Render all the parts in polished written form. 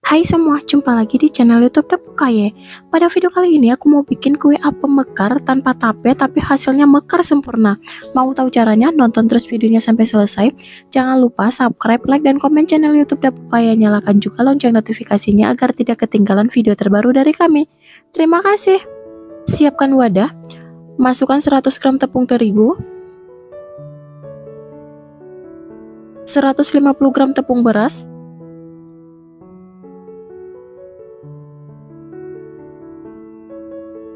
Hai semua, jumpa lagi di channel YouTube Dapukaye. Pada video kali ini aku mau bikin kue apem mekar tanpa tape tapi hasilnya mekar sempurna. Mau tahu caranya? Nonton terus videonya sampai selesai. Jangan lupa subscribe, like, dan komen channel YouTube Dapukaye. Nyalakan juga lonceng notifikasinya agar tidak ketinggalan video terbaru dari kami. Terima kasih. Siapkan wadah. Masukkan 100 gram tepung terigu, 150 gram tepung beras,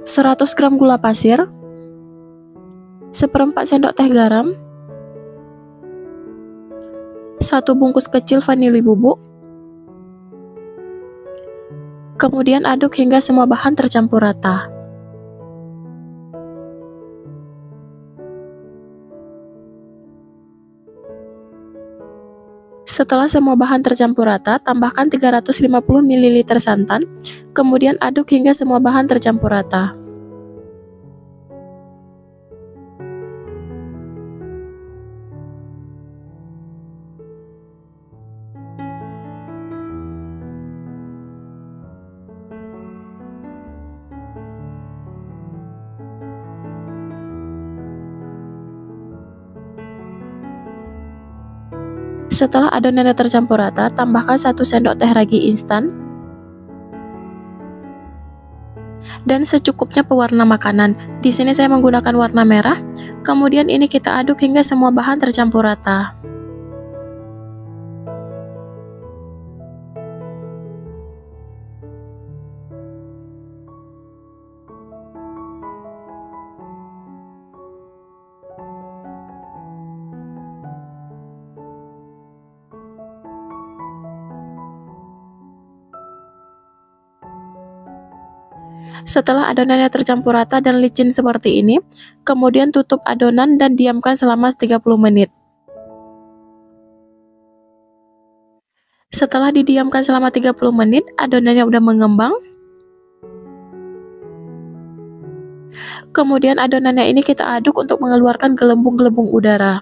100 gram gula pasir, 1/4 sendok teh garam, 1 bungkus kecil vanili bubuk. Kemudian aduk hingga semua bahan tercampur rata. Setelah semua bahan tercampur rata, tambahkan 350 ml santan, kemudian aduk hingga semua bahan tercampur rata. Setelah adonannya tercampur rata, tambahkan 1 sendok teh ragi instan dan secukupnya pewarna makanan. Di sini saya menggunakan warna merah. Kemudian ini kita aduk hingga semua bahan tercampur rata. Setelah adonannya tercampur rata dan licin seperti ini, kemudian tutup adonan dan diamkan selama 30 menit. Setelah didiamkan selama 30 menit, adonannya udah mengembang. Kemudian adonannya ini kita aduk untuk mengeluarkan gelembung-gelembung udara.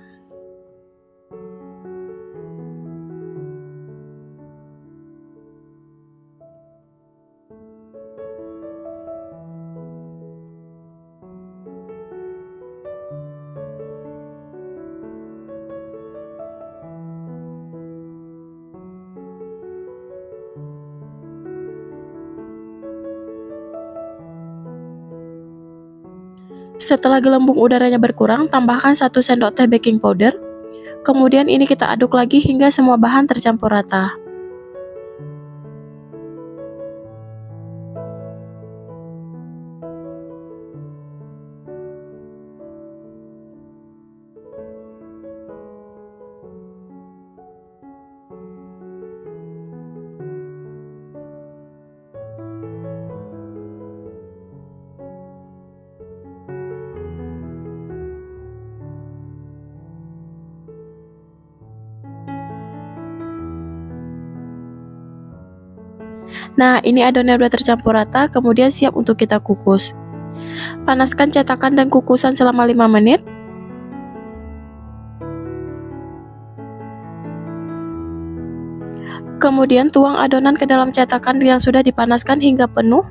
Setelah gelembung udaranya berkurang, tambahkan 1 sendok teh baking powder. Kemudian ini kita aduk lagi hingga semua bahan tercampur rata. Nah, ini adonannya udah tercampur rata, kemudian siap untuk kita kukus. Panaskan cetakan dan kukusan selama 5 menit. Kemudian tuang adonan ke dalam cetakan yang sudah dipanaskan hingga penuh.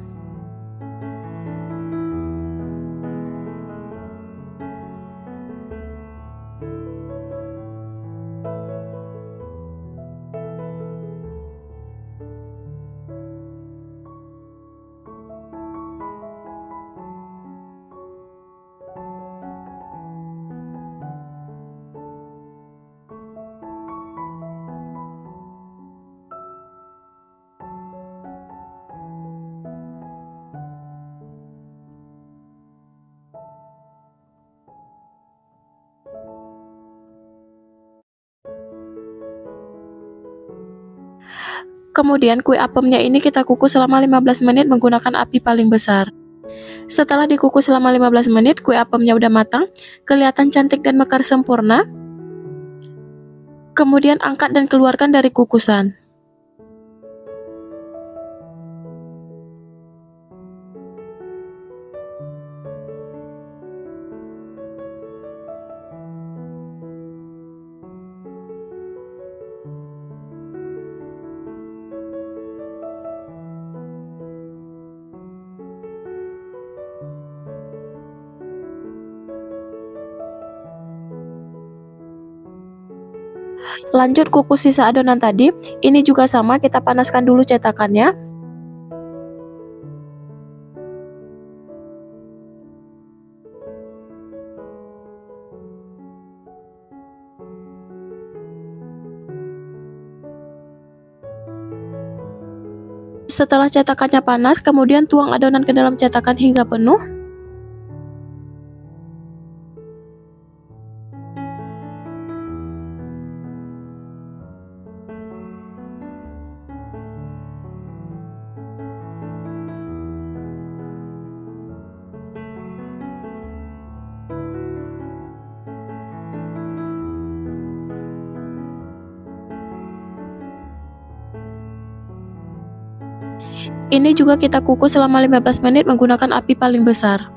Kemudian kue apemnya ini kita kukus selama 15 menit menggunakan api paling besar. Setelah dikukus selama 15 menit, kue apemnya udah matang, kelihatan cantik dan mekar sempurna. Kemudian angkat dan keluarkan dari kukusan. Lanjut kukus sisa adonan tadi. Ini juga sama, kita panaskan dulu cetakannya. Setelah cetakannya panas, kemudian tuang adonan ke dalam cetakan hingga penuh. Ini juga kita kukus selama 15 menit menggunakan api paling besar.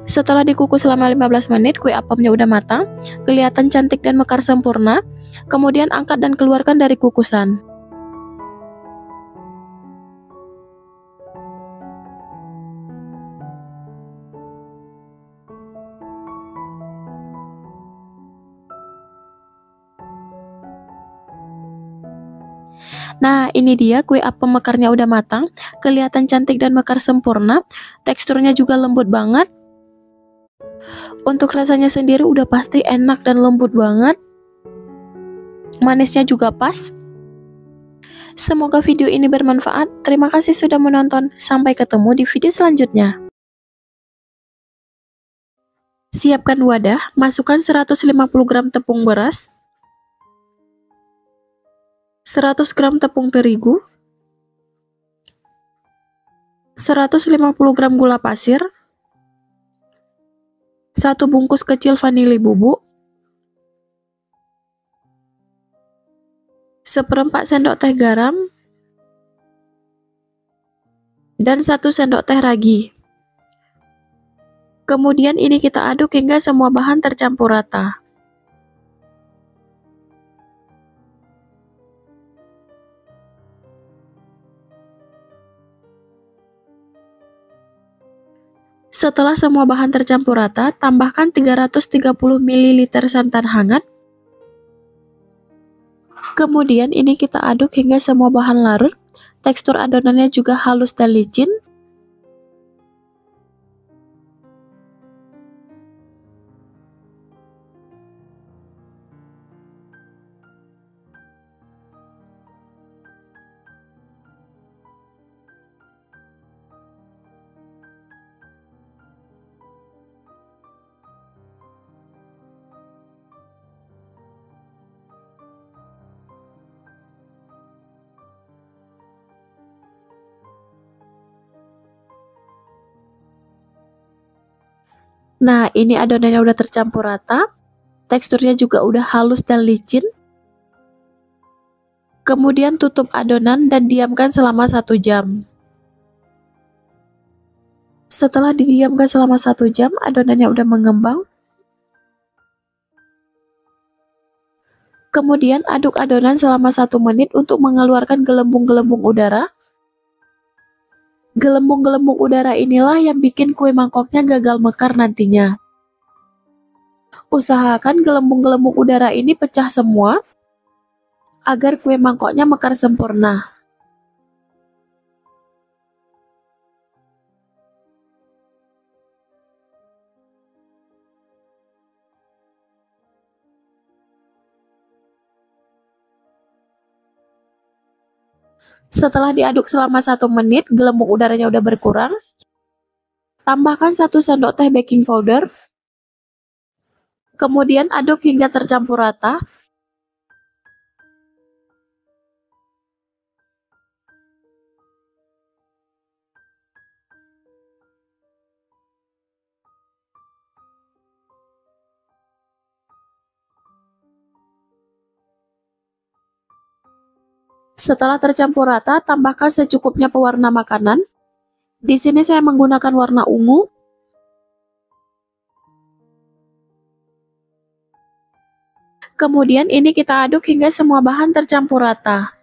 Setelah dikukus selama 15 menit, kue apamnya udah matang, kelihatan cantik dan mekar sempurna. Kemudian angkat dan keluarkan dari kukusan. Nah, ini dia kue apam mekarnya udah matang, kelihatan cantik dan mekar sempurna, teksturnya juga lembut banget. Untuk rasanya sendiri udah pasti enak dan lembut banget. Manisnya juga pas. Semoga video ini bermanfaat. Terima kasih sudah menonton. Sampai ketemu di video selanjutnya. Siapkan wadah, masukkan 150 gram tepung beras, 100 gram tepung terigu, 150 gram gula pasir, 1 bungkus kecil vanili bubuk, 1/4 sendok teh garam, dan 1 sendok teh ragi. Kemudian ini kita aduk hingga semua bahan tercampur rata. Setelah semua bahan tercampur rata, tambahkan 330 ml santan hangat. Kemudian ini kita aduk hingga semua bahan larut. Tekstur adonannya juga halus dan licin. Nah, ini adonannya udah tercampur rata. Teksturnya juga udah halus dan licin. Kemudian tutup adonan dan diamkan selama 1 jam. Setelah didiamkan selama 1 jam, adonannya udah mengembang. Kemudian aduk adonan selama 1 menit untuk mengeluarkan gelembung-gelembung udara. Gelembung-gelembung udara inilah yang bikin kue mangkoknya gagal mekar nantinya. Usahakan gelembung-gelembung udara ini pecah semua agar kue mangkoknya mekar sempurna. Setelah diaduk selama 1 menit, gelembung udaranya udah berkurang. Tambahkan 1 sendok teh baking powder. Kemudian aduk hingga tercampur rata. Setelah tercampur rata, tambahkan secukupnya pewarna makanan. Di sini saya menggunakan warna ungu. Kemudian ini kita aduk hingga semua bahan tercampur rata.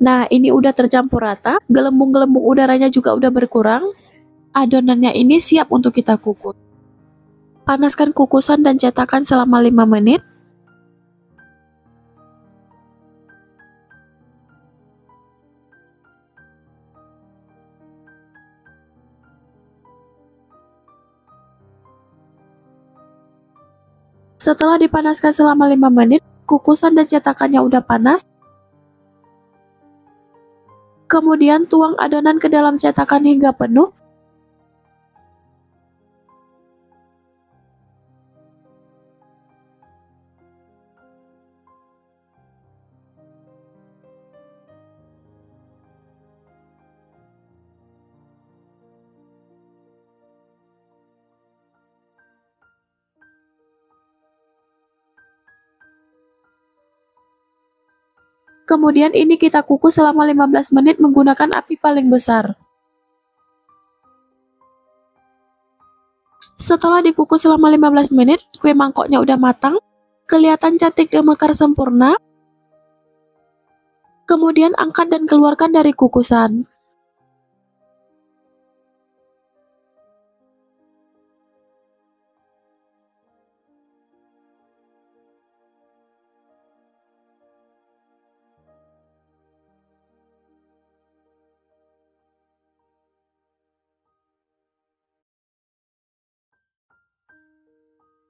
Nah, ini udah tercampur rata, gelembung-gelembung udaranya juga udah berkurang. Adonannya ini siap untuk kita kukus. Panaskan kukusan dan cetakan selama 5 menit. Setelah dipanaskan selama 5 menit, kukusan dan cetakannya udah panas. Kemudian tuang adonan ke dalam cetakan hingga penuh. Kemudian ini kita kukus selama 15 menit menggunakan api paling besar. Setelah dikukus selama 15 menit, kue mangkoknya udah matang, kelihatan cantik dan mekar sempurna. Kemudian angkat dan keluarkan dari kukusan.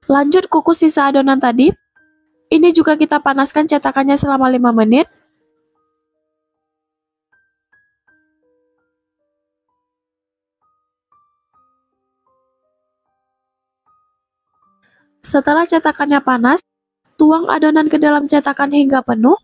Lanjut kukus sisa adonan tadi. Ini juga kita panaskan cetakannya selama 5 menit. Setelah cetakannya panas, tuang adonan ke dalam cetakan hingga penuh.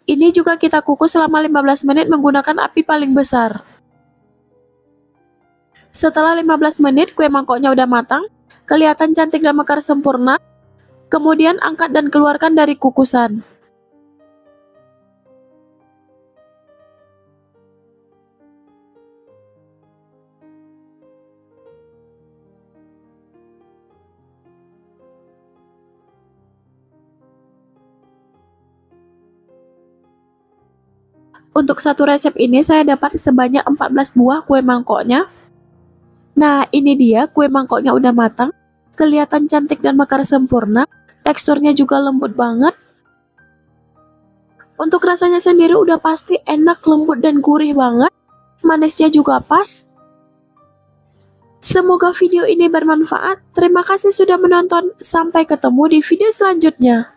Ini juga kita kukus selama 15 menit menggunakan api paling besar. Setelah 15 menit, kue mangkoknya udah matang, kelihatan cantik dan mekar sempurna. Kemudian angkat dan keluarkan dari kukusan. Untuk satu resep ini saya dapat sebanyak 14 buah kue mangkoknya. Nah, ini dia kue mangkoknya udah matang, kelihatan cantik dan mekar sempurna, teksturnya juga lembut banget. Untuk rasanya sendiri udah pasti enak, lembut dan gurih banget, manisnya juga pas. Semoga video ini bermanfaat. Terima kasih sudah menonton, sampai ketemu di video selanjutnya.